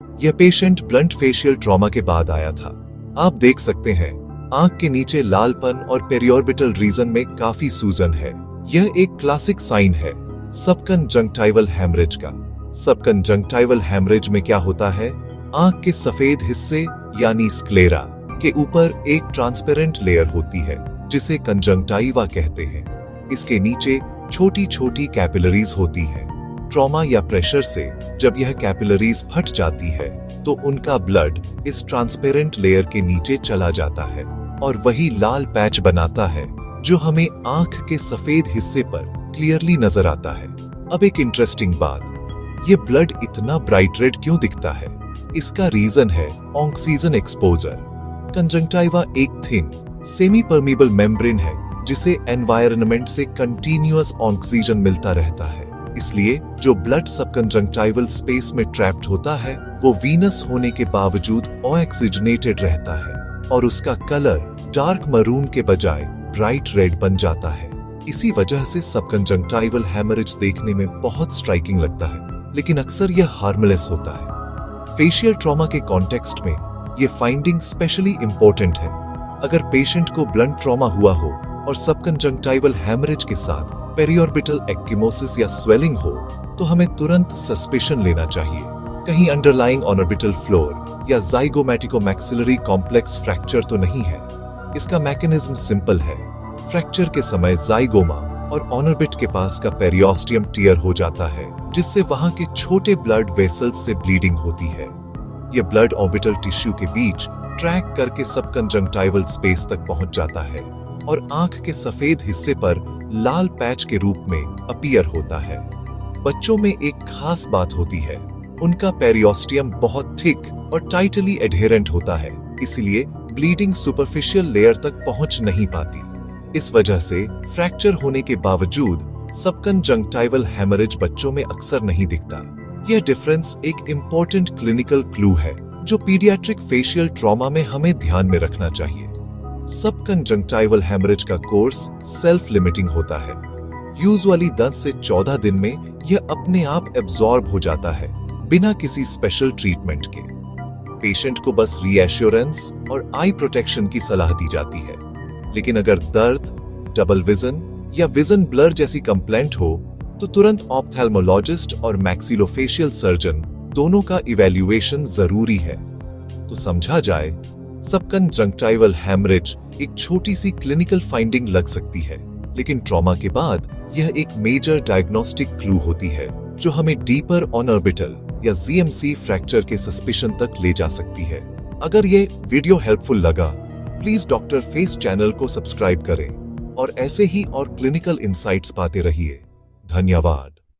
यह patient blunt facial trauma के बाद आया था। आप देख सकते हैं आंख के नीचे लालपन और पेरिऑर्बिटल रीजन में काफी सूजन है। यह एक क्लासिक साइन है सबकंजंक्टिवल हैमरेज का। सबकंजंक्टिवल हैमरेज में क्या होता है, आंख के सफेद हिस्से यानी स्क्लेरा के ऊपर एक ट्रांसपेरेंट लेयर होती है जिसे कंजंक्टिवा कहते हैं। इसके नीचे छोटी छोटी कैपिलरीज होती हैं। ट्रॉमा या प्रेशर से जब यह कैपिलरीज फट जाती है तो उनका ब्लड इस ट्रांसपेरेंट लेयर के नीचे चला जाता है और वही लाल पैच बनाता है जो हमें आंख के सफेद हिस्से पर क्लियरली नजर आता है। अब एक इंटरेस्टिंग बात, ये ब्लड इतना ब्राइट रेड क्यों दिखता है? इसका रीजन है ऑक्सीजन एक्सपोजर। कंजंक्टिवा एक थिन सेमी परमीबल मेम्ब्रेन है जिसे एनवायरनमेंट से कंटीन्यूअस ऑक्सीजन मिलता रहता है। इसलिए जो ब्लड सबकंजंक्टिवल स्पेस में ट्रैप्ड होता है वो वीनस होने के बावजूद ऑक्सीजनेटेड रहता है और उसका कलर डार्क मरून के बजाय ब्राइट रेड बन जाता है। इसी वजह से सबकंजंक्टिवल हैमरेज देखने में बहुत स्ट्राइकिंग लगता है, लेकिन अक्सर यह हार्मलेस होता है। फेशियल ट्रॉमा के कॉन्टेक्स्ट में यह फाइंडिंग स्पेशली इंपॉर्टेंट है। अगर पेशेंट को ब्लंट ट्रॉमा हुआ हो और सबकंजंक्टिवल हैमरेज के साथ पेरिऑर्बिटल एक्किमोसिस या स्वेलिंग हो तो हमें तुरंत सस्पेशन लेना चाहिए। कहीं अंडरलाइंग ऑर्बिटल फ्लोर या ज़ाइगोमैटिको-मैक्सिलरी कॉम्प्लेक्स फ्रैक्चर तो नहीं है। इसका मैकेनिज्म सिंपल है। फ्रैक्चर के समय ज़ाइगोमा और ऑर्बिट के पास का पेरिओस्टियम टियर हो जाता है जिससे वहां के छोटे ब्लड वेसल्स से ब्लीडिंग होती है। यह ब्लड ऑर्बिटल टिश्यू के बीच ट्रैक करके सबकंजंक्टिवल स्पेस तक पहुंच जाता है और आंख के सफेद हिस्से पर लाल पैच के रूप में अपीयर होता है। बच्चों में एक खास बात होती है, उनका पेरिओस्टियम बहुत थिक और टाइटली एडहेरेंट होता है, इसलिए ब्लीडिंग सुपरफिशियल लेयर तक पहुंच नहीं पाती। इस वजह से फ्रैक्चर होने के बावजूद सबकंजंक्टिवल हैमरेज बच्चों में अक्सर नहीं दिखता। यह डिफरेंस एक इंपॉर्टेंट क्लिनिकल क्लू है जो पीडियाट्रिक फेशियल ट्रॉमा में हमें ध्यान में रखना चाहिए। सबकंजंक्टिवल हैमरेज का कोर्स सेल्फ लिमिटिंग होता है। यूजुअली 10 से 14 दिन में यह अपने आप एब्जॉर्ब हो जाता है बिना किसी स्पेशल ट्रीटमेंट के। पेशेंट को बस रीएश्योरेंस और आई प्रोटेक्शन की सलाह दी जाती है। लेकिन अगर दर्द, डबल विजन या विजन ब्लर जैसी कंप्लेंट हो तो तुरंत ऑप्थेल्मोलॉजिस्ट और मैक्सिलोफेशियल सर्जन दोनों का इवैल्यूएशन जरूरी है। तो समझा जाए, सबकंजंक्टिवल हैमरेज एक छोटी सी क्लिनिकल फाइंडिंग लग सकती है, लेकिन ट्रॉमा के बाद यह एक मेजर डायग्नोस्टिक क्लू होती है जो हमें डीपर ऑर्बिटल या जीएमसी फ्रैक्चर के सस्पिशन तक ले जा सकती है। अगर ये वीडियो हेल्पफुल लगा, प्लीज डॉक्टर फेस चैनल को सब्सक्राइब करें और ऐसे ही और क्लिनिकल इंसाइट्स पाते रहिए। धन्यवाद।